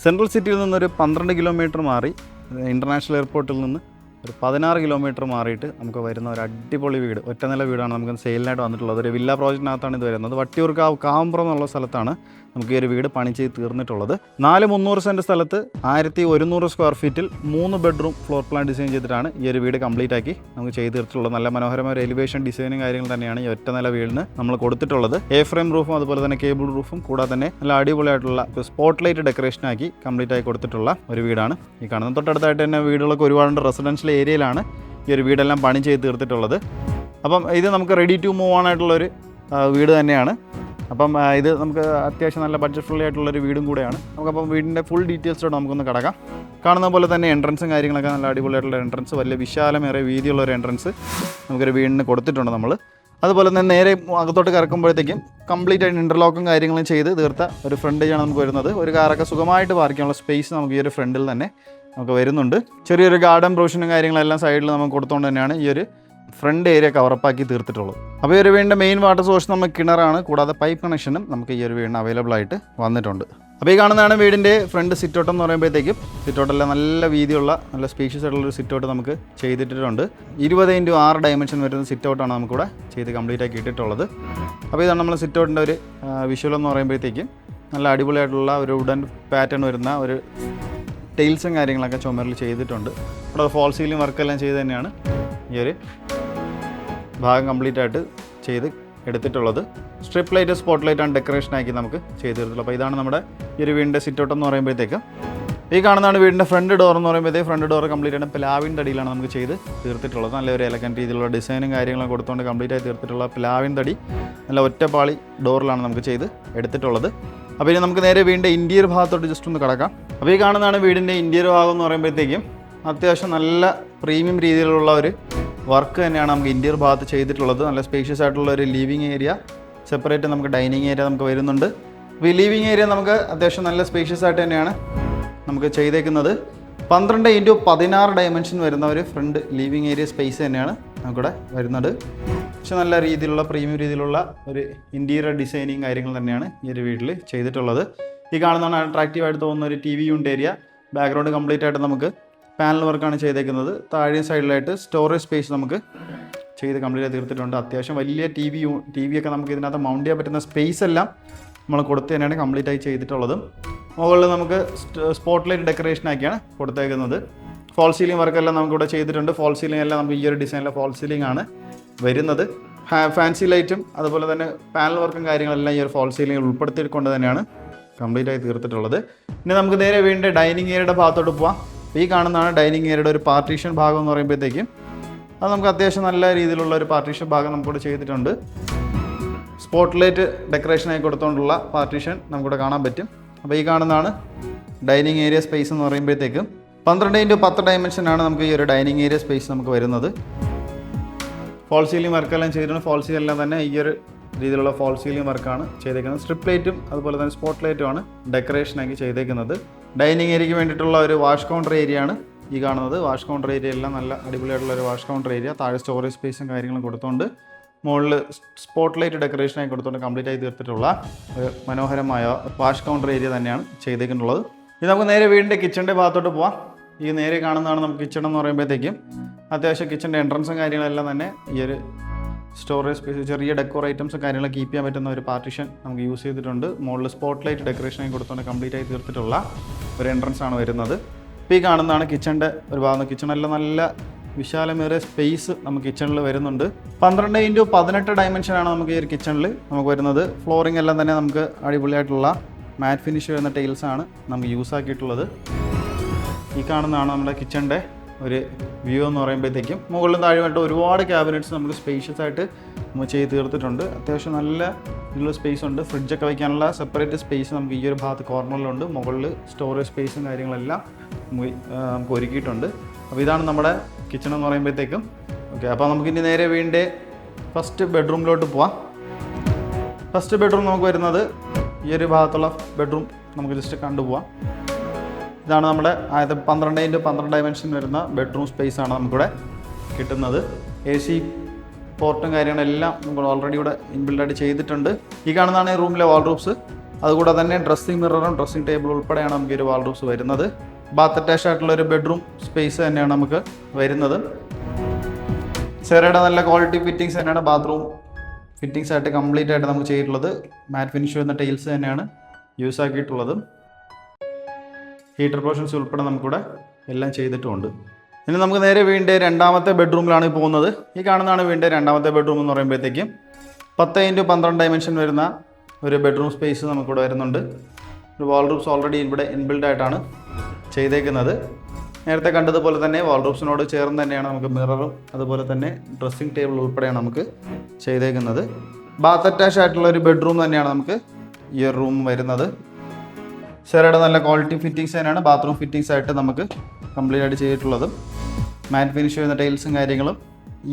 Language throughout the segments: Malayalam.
സെൻട്രൽ സിറ്റിയിൽ നിന്നൊരു 12 കിലോമീറ്റർ മാറി ഇൻ്റർനാഷണൽ എയർപോർട്ടിൽ നിന്ന് ഒരു 16 കിലോമീറ്റർ മാറിയിട്ട് നമുക്ക് വരുന്ന ഒരു അടിപൊളി വീട്, ഒറ്റനില വീടാണ് നമുക്ക് സെയിലിനായിട്ട് വന്നിട്ടുള്ളത്. ഒരു വില്ല പ്രോജക്റ്റിനകത്താണ് ഇത് വരുന്നത്. വട്ടിയൂർക്കാവ് കാവുംപുറം എന്നുള്ള സ്ഥലത്താണ് നമുക്ക് ഈ ഒരു വീട് പണി ചെയ്ത് തീർന്നിട്ടുള്ളത്. 300 സെൻറ്റ് സ്ഥലത്ത് 1100 സ്ക്വയർ ഫീറ്റിൽ 3 ബെഡ്റൂം ഫ്ലോർ പ്ലാൻ ഡിസൈൻ ചെയ്തിട്ടാണ് ഈ ഒരു വീട് കംപ്ലീറ്റ് ആക്കി നമുക്ക് ചെയ്ത് തീർത്തിട്ടുള്ളത്. നല്ല മനോഹരമായ ഒരു എലിവേഷൻ ഡിസൈനും കാര്യങ്ങൾ തന്നെയാണ് ഈ ഒറ്റനില വീടിന് നമ്മൾ കൊടുത്തിട്ടുള്ളത്. എ ഫ്രെയിം റൂഫും അതുപോലെ തന്നെ കേബിൾ റൂഫും കൂടാതെ തന്നെ നല്ല അടിപൊളിയായിട്ടുള്ള സ്പോട്ട് ലൈറ്റ് ഡെക്കറേഷനാക്കി കംപ്ലീറ്റ് ആയി കൊടുത്തിട്ടുള്ള ഒരു വീടാണ് ഈ കാണുന്നത്. തൊട്ടടുത്തായിട്ട് തന്നെ വീടുകളൊക്കെ ഒരുപാട് റെസിഡൻഷ്യൽ ഏരിയയിലാണ് ഈ ഒരു വീടെല്ലാം പണി ചെയ്ത് തീർത്തിട്ടുള്ളത്. അപ്പം ഇത് നമുക്ക് റെഡി ടു മൂവ് ഓൺ ആയിട്ടുള്ളൊരു വീട് തന്നെയാണ്. അപ്പം ഇത് നമുക്ക് അത്യാവശ്യം നല്ല ബഡ്ജറ്റ് ഫ്രണ്ട്ലി ആയിട്ടുള്ളൊരു വീടും കൂടെയാണ്. നമുക്കപ്പം വീടിൻ്റെ ഫുൾ ഡീറ്റെയിൽസോടെ നമുക്കൊന്ന് കടക്കാം. കാണുന്ന പോലെ തന്നെ എൻട്രൻസും കാര്യങ്ങളൊക്കെ നല്ല അടിപൊളിയായിട്ടുള്ള എൻട്രൻസ്, വലിയ വിശാലമേറെ വീതിയുള്ളൊരു എൻട്രൻസ് നമുക്കൊരു വീടിന് കൊടുത്തിട്ടുണ്ട് നമ്മൾ. അതുപോലെ തന്നെ നേരെ അകത്തോട്ട് കറക്കുമ്പോഴത്തേക്കും കംപ്ലീറ്റ് ആയിട്ട് ഇൻ്റർലോക്കും കാര്യങ്ങളും ചെയ്ത് തീർത്ത ഒരു ഫ്രണ്ടേജാണ് നമുക്ക് വരുന്നത്. ഒരു കാറൊക്കെ സുഖമായിട്ട് പാർക്ക് ചെയ്യാനുള്ള സ്പേസ് നമുക്ക് ഈ ഒരു ഫ്രണ്ടിൽ തന്നെ നമുക്ക് വരുന്നുണ്ട്. ചെറിയൊരു ഗാർഡൻ പ്രൊവിഷനും കാര്യങ്ങളെല്ലാം സൈഡിൽ നമുക്ക് കൊടുത്തുകൊണ്ട് തന്നെയാണ് ഈ ഒരു ഫ്രണ്ട് ഏരിയ കവറപ്പാക്കി തീർത്തിട്ടുള്ളത്. അപ്പോൾ ഈ ഒരു വീടിൻ്റെ മെയിൻ വാട്ടർ സോഴ്സ് നമുക്ക് കിണറാണ്. കൂടാതെ പൈപ്പ് കണക്ഷനും നമുക്ക് ഈ ഒരു വീടിന് അവൈലബിൾ ആയിട്ട് വന്നിട്ടുണ്ട്. അപ്പോൾ ഈ കാണുന്നതാണ് വീടിൻ്റെ ഫ്രണ്ട് സിറ്റൗട്ട് എന്ന് പറയുമ്പോഴത്തേക്കും സിറ്റൗട്ടെല്ലാം നല്ല വീതിയുള്ള നല്ല സ്പേഷ്യസ് ആയിട്ടുള്ളൊരു സിറ്റൗട്ട് നമുക്ക് ചെയ്തിട്ടുണ്ട്. 20x6 ഡയമെൻഷൻ വരുന്ന സിറ്റൗട്ടാണ് നമുക്കിവിടെ ചെയ്ത് കംപ്ലീറ്റ് ആക്കി ഇട്ടിട്ടുള്ളത്. അപ്പോൾ ഇതാണ് നമ്മൾ സിറ്റൗട്ടിൻ്റെ ഒരു വിഷ്വൽ എന്ന് പറയുമ്പോഴത്തേക്കും നല്ല അടിപൊളിയായിട്ടുള്ള ഒരു വുഡൻ പാറ്റേൺ വരുന്ന ഒരു ടൈൽസും കാര്യങ്ങളൊക്കെ ചുമരിൽ ചെയ്തിട്ടുണ്ട്. ഇവിടെ ഫോൾ സീലിംഗ് വർക്കെല്ലാം ചെയ്ത് തന്നെയാണ് ഈ ഒരു ഭാഗം കംപ്ലീറ്റ് ആയിട്ട് ചെയ്ത് എടുത്തിട്ടുള്ളത്. സ്ട്രിപ്പ് ലൈറ്റ് സ്പോട്ട് ലൈറ്റാണ് ഡെക്കറേഷനാക്കി നമുക്ക് ചെയ്ത് തീർത്തുള്ളത്. അപ്പോൾ ഇതാണ് നമ്മുടെ ഈ ഒരു വീടിൻ്റെ സിറ്റൗട്ട് എന്ന് പറയുമ്പോഴത്തേക്കും. ഈ കാണുന്നതാണ് വീടിൻ്റെ ഫ്രണ്ട് ഡോർ എന്ന് പറയുമ്പോഴത്തേക്ക് ഫ്രണ്ട് ഡോർ കംപ്ലീറ്റ് ആയിട്ട് പ്ലാവിൻ്റെ അടിയിലാണ് നമുക്ക് ചെയ്ത് തീർത്തിട്ടുള്ളത്. നല്ലൊരു എലഗൻറ്റ് രീതിയിലുള്ള ഡിസൈനും കാര്യങ്ങളും കൊടുത്തുകൊണ്ട് കംപ്ലീറ്റ് ആയി തീർത്തിട്ടുള്ള പ്ലാവിൻ്റെ അടി നല്ല ഒറ്റപ്പാളി ഡോറിലാണ് നമുക്ക് ചെയ്ത് എടുത്തിട്ടുള്ളത്. അപ്പോൾ ഇനി നമുക്ക് നേരെ വീടിൻ്റെ ഇൻറ്റീരിയർ ഭാഗത്തോട്ട് ജസ്റ്റ് ഒന്ന് കിടക്കാം. അപ്പോൾ ഈ കാണുന്നതാണ് വീടിൻ്റെ ഇൻറ്റീരിയർ ഭാഗം എന്ന് പറയുമ്പോഴത്തേക്കും അത്യാവശ്യം നല്ല പ്രീമിയം രീതിയിലുള്ള ഒരു വർക്ക് തന്നെയാണ് നമുക്ക് ഇൻറ്റീരിയർ ഭാഗത്ത് ചെയ്തിട്ടുള്ളത്. നല്ല സ്പേഷ്യസ് ആയിട്ടുള്ള ഒരു ലിവിങ് ഏരിയ, സെപ്പറേറ്റ് നമുക്ക് ഡൈനിങ് ഏരിയ നമുക്ക് വരുന്നുണ്ട്. അപ്പോൾ ഈ ലിവിങ് ഏരിയ നമുക്ക് അത്യാവശ്യം നല്ല സ്പേഷ്യസ് ആയിട്ട് തന്നെയാണ് നമുക്ക് ചെയ്തേക്കുന്നത്. 12x16 ഡയമെൻഷൻ വരുന്ന ഒരു ഫ്രണ്ട് ലിവിങ് ഏരിയ സ്പേസ് തന്നെയാണ് നമുക്കിവിടെ വരുന്നത്. പക്ഷെ നല്ല രീതിയിലുള്ള പ്രീമിയം രീതിയിലുള്ള ഒരു ഇൻറ്റീരിയർ ഡിസൈനിങ് കാര്യങ്ങൾ തന്നെയാണ് ഈ ഒരു വീട്ടിൽ ചെയ്തിട്ടുള്ളത്. ഈ കാണുന്നതാണ് അട്രാക്റ്റീവായിട്ട് തോന്നുന്ന ഒരു TV unit area. Background complete ആയിട്ട് നമുക്ക് പാനൽ വർക്കാണ് ചെയ്തേക്കുന്നത്. താഴെ സൈഡിലായിട്ട് സ്റ്റോറേജ് സ്പേസ് നമുക്ക് ചെയ്ത് കംപ്ലീറ്റ് തീർത്തിട്ടുണ്ട്. അത്യാവശ്യം വലിയ TV ഒക്കെ നമുക്ക് ഇതിനകത്ത് മൗണ്ട് ചെയ്യാൻ പറ്റുന്ന സ്പേസ് എല്ലാം നമ്മൾ കൊടുത്ത് തന്നെയാണ് കംപ്ലീറ്റ് ആയി ചെയ്തിട്ടുള്ളത്. മുകളിൽ നമുക്ക് സ്പോട്ട് ലൈറ്റ് ഡെക്കറേഷനാക്കിയാണ് കൊടുത്തേക്കുന്നത്. ഫോൾ സീലിംഗ് വർക്കെല്ലാം നമുക്കിവിടെ ചെയ്തിട്ടുണ്ട്. ഫോൾ സീലിംഗ് എല്ലാം നമുക്ക് ഈ ഒരു ഡിസൈനിലെ ഫോൾ സീലിംഗ് ആണ് വരുന്നത്. ഫാൻസി ലൈറ്റും അതുപോലെ തന്നെ പാനൽ വർക്കും കാര്യങ്ങളെല്ലാം ഈ ഒരു ഫോൾ സീലിംഗ് ഉൾപ്പെടുത്തിക്കൊണ്ട് തന്നെയാണ് കംപ്ലീറ്റ് ആയി തീർത്തിട്ടുള്ളത്. ഇനി നമുക്ക് നേരെ വീണ്ടും ഡൈനിങ് ഏരിയയുടെ ഭാഗത്തോട്ട് പോവാം. ഈ കാണുന്നതാണ് ഡൈനിങ് ഏരിയയുടെ ഒരു പാർട്ടീഷൻ ഭാഗം എന്ന് പറയുമ്പോഴത്തേക്കും അത് നമുക്ക് അത്യാവശ്യം നല്ല രീതിയിലുള്ള ഒരു പാർട്ടീഷൻ ഭാഗം നമുക്കിവിടെ ചെയ്തിട്ടുണ്ട്. സ്പോട്ട് ലൈറ്റ് ഡെക്കറേഷനായി കൊടുത്തുകൊണ്ടുള്ള പാർട്ടീഷൻ നമുക്കിവിടെ കാണാൻ പറ്റും. അപ്പോൾ ഈ കാണുന്നതാണ് ഡൈനിങ് ഏരിയ സ്പേസ് എന്ന് പറയുമ്പോഴത്തേക്കും 12x10 ഡയമെൻഷനാണ് നമുക്ക് ഈ ഒരു ഡൈനിങ് ഏരിയ സ്പേസ് നമുക്ക് വരുന്നത്. ഫോൾ സീലിംഗ് വർക്കെല്ലാം ചെയ്തിട്ടുണ്ട്. ഫോൾ സീലിംഗ് എല്ലാം തന്നെ ഈ ഒരു രീതിയിലുള്ള ഫോൾ സീലിംഗ് വർക്കാണ് ചെയ്തേക്കുന്നത്. സ്ട്രിപ്പ് ലൈറ്റും അതുപോലെ തന്നെ സ്പോട്ട് ലൈറ്റുമാണ് ഡെക്കറേഷനാക്കി ചെയ്തേക്കുന്നത്. ഡൈനിങ് ഏരിയയ്ക്ക് വേണ്ടിയിട്ടുള്ള ഒരു വാഷ് കൗണ്ടർ ഏരിയ ആണ് ഈ കാണുന്നത്. വാഷ് കൗണ്ടർ ഏരിയ എല്ലാം നല്ല അടിപൊളിയായിട്ടുള്ള ഒരു വാഷ് കൗണ്ടർ ഏരിയ. താഴെ സ്റ്റോറേജ് സ്പേസും കാര്യങ്ങളും കൊടുത്തുകൊണ്ട് മുകളിൽ സ്പോട്ട് ലൈറ്റ് ഡെക്കറേഷനായി കൊടുത്തുകൊണ്ട് കംപ്ലീറ്റ് ആയി തീർത്തിട്ടുള്ള ഒരു മനോഹരമായ വാഷ് കൗണ്ടർ ഏരിയ തന്നെയാണ് ചെയ്തേക്കുന്നുള്ളത്. ഇത് നമുക്ക് നേരെ വീടിൻ്റെ കിച്ചണിൻ്റെ ഭാഗത്തോട്ട് പോവാം. ഈ നേരെ കാണുന്നതാണ് നമുക്ക് കിച്ചൺ എന്ന് പറയുമ്പോഴത്തേക്കും അത്യാവശ്യം കിച്ചണിൻ്റെ എൻട്രൻസും കാര്യങ്ങളെല്ലാം തന്നെ ഈ ഒരു സ്റ്റോറേജ് സ്പേസ്, ചെറിയ ഡെക്കോർ ഐറ്റംസും കാര്യങ്ങളും കീപ്പ് ചെയ്യാൻ പറ്റുന്ന ഒരു പാർട്ടീഷൻ നമുക്ക് യൂസ് ചെയ്തിട്ടുണ്ട്. മുകളിൽ സ്പോട്ട് ലൈറ്റ് ഡെക്കറേഷനായി കൊടുത്തുകൊണ്ട് കംപ്ലീറ്റ് ആയി തീർത്തിട്ടുള്ള ഒരു എൻട്രൻസ് ആണ് വരുന്നത്. ഇപ്പോൾ ഈ കാണുന്നതാണ് കിച്ചണിൻ്റെ ഒരു ഭാഗം. കിച്ചണെല്ലാം നല്ല വിശാലമേറിയ സ്പേസ് നമുക്ക് കിച്ചണിൽ വരുന്നുണ്ട്. 12x18 ഡയമെൻഷനാണ് നമുക്ക് ഈ ഒരു കിച്ചണിൽ നമുക്ക് വരുന്നത്. ഫ്ലോറിംഗ് എല്ലാം തന്നെ നമുക്ക് അടിപൊളിയായിട്ടുള്ള മാറ്റ് ഫിനിഷ് വരുന്ന ടൈൽസാണ് നമുക്ക് യൂസ് ആക്കിയിട്ടുള്ളത്. ഈ കാണുന്നതാണ് നമ്മുടെ കിച്ചണിൻ്റെ ഒരു വ്യൂ എന്ന് പറയുമ്പോഴത്തേക്കും മുകളിലും താഴെയായിട്ട് ഒരുപാട് ക്യാബിനറ്റ്സ് നമുക്ക് സ്പേഷ്യസ് ആയിട്ട് നമ്മൾ ചെയ്ത് തീർത്തിട്ടുണ്ട്. അത്യാവശ്യം നല്ല ഇതിലുള്ള സ്പേസ് ഉണ്ട്. ഫ്രിഡ്ജൊക്കെ വയ്ക്കാനുള്ള സെപ്പറേറ്റ് സ്പേസ് നമുക്ക് ഈ ഒരു ഭാഗത്ത് കോർണറിലുണ്ട്. മുകളിൽ സ്റ്റോറേജ് സ്പേസും കാര്യങ്ങളെല്ലാം നമുക്ക് ഒരുക്കിയിട്ടുണ്ട്. അപ്പോൾ ഇതാണ് നമ്മുടെ കിച്ചൺ എന്ന് പറയുമ്പോഴത്തേക്കും. ഓക്കെ, അപ്പോൾ നമുക്കിനി നേരെ വീടിൻ്റെ ഫസ്റ്റ് ബെഡ്റൂമിലോട്ട് പോവാം. ഫസ്റ്റ് ബെഡ്റൂം നമുക്ക് വരുന്നത് ഈ ഒരു ഭാഗത്തുള്ള ബെഡ്റൂം നമുക്ക് ജസ്റ്റ് കണ്ടുപോവാം. ഇതാണ് നമ്മുടെ 12x12 ഡയമെൻഷൻ വരുന്ന ബെഡ്റൂം സ്പേസ് ആണ് നമുക്കിവിടെ കിട്ടുന്നത്. AC പോർട്ടും കാര്യങ്ങളെല്ലാം നമ്മൾ ഓൾറെഡി ഇവിടെ ഇൻബിൽഡായിട്ട് ചെയ്തിട്ടുണ്ട്. ഈ കാണുന്നതാണ് ഈ റൂമിലെ വാൾഡ്രോബ്സ്. അതുകൂടാതെ തന്നെ ഡ്രസ്സിംഗ് മിററും ഡ്രസ്സിംഗ് ടേബിൾ ഉൾപ്പെടെയാണ് നമുക്ക് ഈ ഒരു വാൾഡ്രോബ്സ് വരുന്നത്. ബാത്ത് അറ്റാച്ച് ആയിട്ടുള്ള ഒരു ബെഡ്റൂം സ്പേസ് തന്നെയാണ് നമുക്ക് വരുന്നത്. സെറയുടെ നല്ല ക്വാളിറ്റി ഫിറ്റിങ്സ് തന്നെയാണ് ബാത്റൂം ഫിറ്റിങ്സ് ആയിട്ട് കംപ്ലീറ്റ് ആയിട്ട് നമുക്ക് ചെയ്തിട്ടുള്ളത്. മാറ്റ് ഫിനിഷ് വരുന്ന ടൈൽസ് തന്നെയാണ് യൂസ് ആക്കിയിട്ടുള്ളത്. ഹീറ്റർ പോർഷൻസ് ഉൾപ്പെടെ നമുക്കിവിടെ എല്ലാം ചെയ്തിട്ടുമുണ്ട്. ഇനി നമുക്ക് നേരെ വീടിൻ്റെ രണ്ടാമത്തെ ബെഡ്റൂമിലാണ് പോകുന്നത്. ഈ കാണുന്നതാണ് വീടിൻ്റെ രണ്ടാമത്തെ ബെഡ്റൂം എന്ന് പറയുമ്പോഴത്തേക്കും 10x12 ഡയമെൻഷൻ വരുന്ന ഒരു ബെഡ്റൂം സ്പേസ് നമുക്കിവിടെ വരുന്നുണ്ട്. ഒരു വാൾഡ്രോബ്സ് ഓൾറെഡി ഇവിടെ ഇൻബിൽഡ് ആയിട്ടാണ് ചെയ്തേക്കുന്നത്. നേരത്തെ കണ്ടതുപോലെ തന്നെ വാൾഡ്രോബ്സിനോട് ചേർന്ന് തന്നെയാണ് നമുക്ക് മിററും അതുപോലെ തന്നെ ഡ്രസ്സിംഗ് ടേബിൾ ഉൾപ്പെടെയാണ് നമുക്ക് ചെയ്തേക്കുന്നത്. ബാത്ത് അറ്റാച്ച് ആയിട്ടുള്ള ഒരു ബെഡ്റൂം തന്നെയാണ് നമുക്ക് ഈ ഒരു റൂം വരുന്നത്. സെറയുടെ നല്ല ക്വാളിറ്റി ഫിറ്റിങ്സ് തന്നെയാണ് ബാത്റൂം ഫിറ്റിങ്സ് ആയിട്ട് നമുക്ക് കംപ്ലീറ്റ് ആയിട്ട് ചെയ്തിട്ടുള്ളത്. മാറ്റ് ഫിനിഷ് ചെയ്യുന്ന ടൈൽസും കാര്യങ്ങളും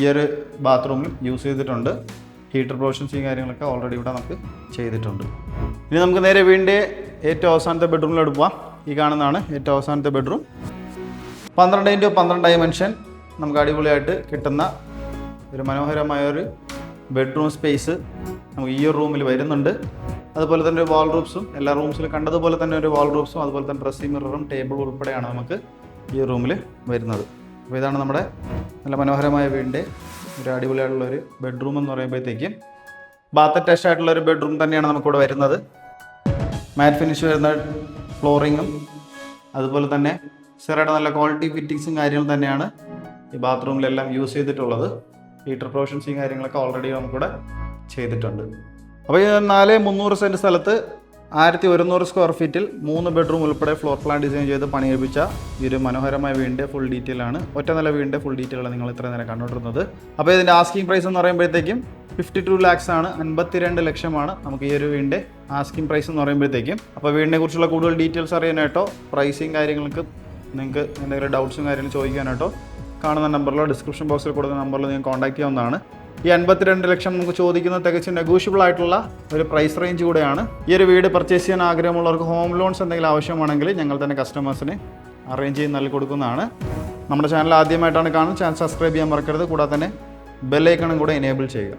ഈ ഒരു ബാത്റൂമിൽ യൂസ് ചെയ്തിട്ടുണ്ട്. ഹീറ്റർ പ്രൊവിഷൻസും കാര്യങ്ങളൊക്കെ ഓൾറെഡി ഇവിടെ നമുക്ക് ചെയ്തിട്ടുണ്ട്. ഇനി നമുക്ക് നേരെ വീടിൻ്റെ ഏറ്റവും അവസാനത്തെ ബെഡ്റൂമിലോട്ട് പോവാം. ഈ കാണുന്നതാണ് ഏറ്റവും അവസാനത്തെ ബെഡ്റൂം. 12x12 ഡയമെൻഷൻ നമുക്ക് അടിപൊളിയായിട്ട് കിട്ടുന്ന ഒരു മനോഹരമായ ഒരു ബെഡ്റൂം സ്പേസ് നമുക്ക് ഈ ഒരു റൂമിൽ വരുന്നുണ്ട്. അതുപോലെ തന്നെ ഒരു വാൾഡ്രോബ്സും എല്ലാ റൂംസിലും കണ്ടതുപോലെ തന്നെ ഒരു വാൾഡ്രോബ്സും അതുപോലെ തന്നെ ഡ്രസ്സിംഗ് മിററും ടേബിൾ ഉൾപ്പെടെയാണ് നമുക്ക് ഈ റൂമിൽ വരുന്നത്. അപ്പോൾ ഇതാണ് നമ്മുടെ നല്ല മനോഹരമായ വീടിൻ്റെ ഒരു അടിപൊളിയായിട്ടുള്ള ഒരു ബെഡ്റൂം എന്ന് പറയുമ്പോഴത്തേക്കും ബാത്ത് അറ്റാച്ച് ആയിട്ടുള്ള ഒരു ബെഡ്റൂം തന്നെയാണ് നമുക്കിവിടെ വരുന്നത്. മാറ്റ് ഫിനിഷ് വരുന്ന ഫ്ലോറിങ്ങും അതുപോലെ തന്നെ സെറയുടെ നല്ല ക്വാളിറ്റി ഫിറ്റിങ്സും കാര്യങ്ങളും തന്നെയാണ് ഈ ബാത്റൂമിലെല്ലാം യൂസ് ചെയ്തിട്ടുള്ളത്. ഹീറ്റർ പ്രൊവിഷൻസും കാര്യങ്ങളൊക്കെ ഓൾറെഡി നമുക്കിവിടെ ചെയ്തിട്ടുണ്ട്. അപ്പോൾ ഈ 4,300 സെൻറ്റ് സ്ഥലത്ത് 1,100 സ്ക്വയർ ഫീറ്റിൽ 3 ബെഡ്റൂം ഉൾപ്പെടെ ഫ്ലോർ പ്ലാൻ ഡിസൈൻ ചെയ്ത് പണിയെടുപ്പിച്ച ഈ ഒരു മനോഹരമായ വീടിൻ്റെ ഫുൾ ഡീറ്റെയിൽ ആണ്. ഒറ്റ നില വീടിൻ്റെ ഫുൾ ഡീറ്റെയിൽ ആണ് നിങ്ങൾ ഇത്ര നേരം കണ്ടുകൊണ്ടിരുന്നത്. അപ്പോൾ ഇതിൻ്റെ ആസ്കിംഗ് പ്രൈസ് എന്ന് പറയുമ്പോഴത്തേക്കും 52 lakhs ആണ്, 52 ലക്ഷമാണ് നമുക്ക് ഈ ഒരു വീടിൻ്റെ ആസ്കിംഗ് പ്രൈസ് എന്ന് പറയുമ്പോഴത്തേക്കും. അപ്പോൾ വീടിനെ കുറിച്ചുള്ള കൂടുതൽ ഡീറ്റെയിൽസ് അറിയാനായിട്ടോ പ്രൈസിങ് കാര്യങ്ങൾക്ക് നിങ്ങൾക്ക് എന്തെങ്കിലും ഡൗട്ട്സും കാര്യങ്ങളും ചോദിക്കാനായിട്ടോ കാണുന്ന നമ്പറിലോ ഡിസ്ക്രിപ്ഷൻ ബോക്സിൽ കൊടുക്കുന്ന നമ്പറിൽ നിങ്ങൾക്ക് കോൺടാക്ട് ചെയ്യാവുന്നതാണ്. ഈ 52 ലക്ഷം നമുക്ക് ചോദിക്കുന്നത് തികച്ചും നെഗോഷ്യബിൾ ആയിട്ടുള്ള ഒരു പ്രൈസ് റേഞ്ച് കൂടെയാണ്. ഈ ഒരു വീട് പർച്ചേസ് ചെയ്യാൻ ആഗ്രഹമുള്ളവർക്ക് ഹോം ലോൺസ് എന്തെങ്കിലും ആവശ്യമാണെങ്കിൽ ഞങ്ങൾ തന്നെ കസ്റ്റമേഴ്സിന് അറേഞ്ച് ചെയ്ത് നൽകി കൊടുക്കുന്നതാണ്. നമ്മുടെ ചാനൽ ആദ്യമായിട്ടാണ് കാണുന്നത്, ചാനൽ സബ്സ്ക്രൈബ് ചെയ്യാൻ മറക്കരുത്. കൂടാതെ തന്നെ ബെൽ ഐക്കണും കൂടെ എനേബിൾ ചെയ്യുക.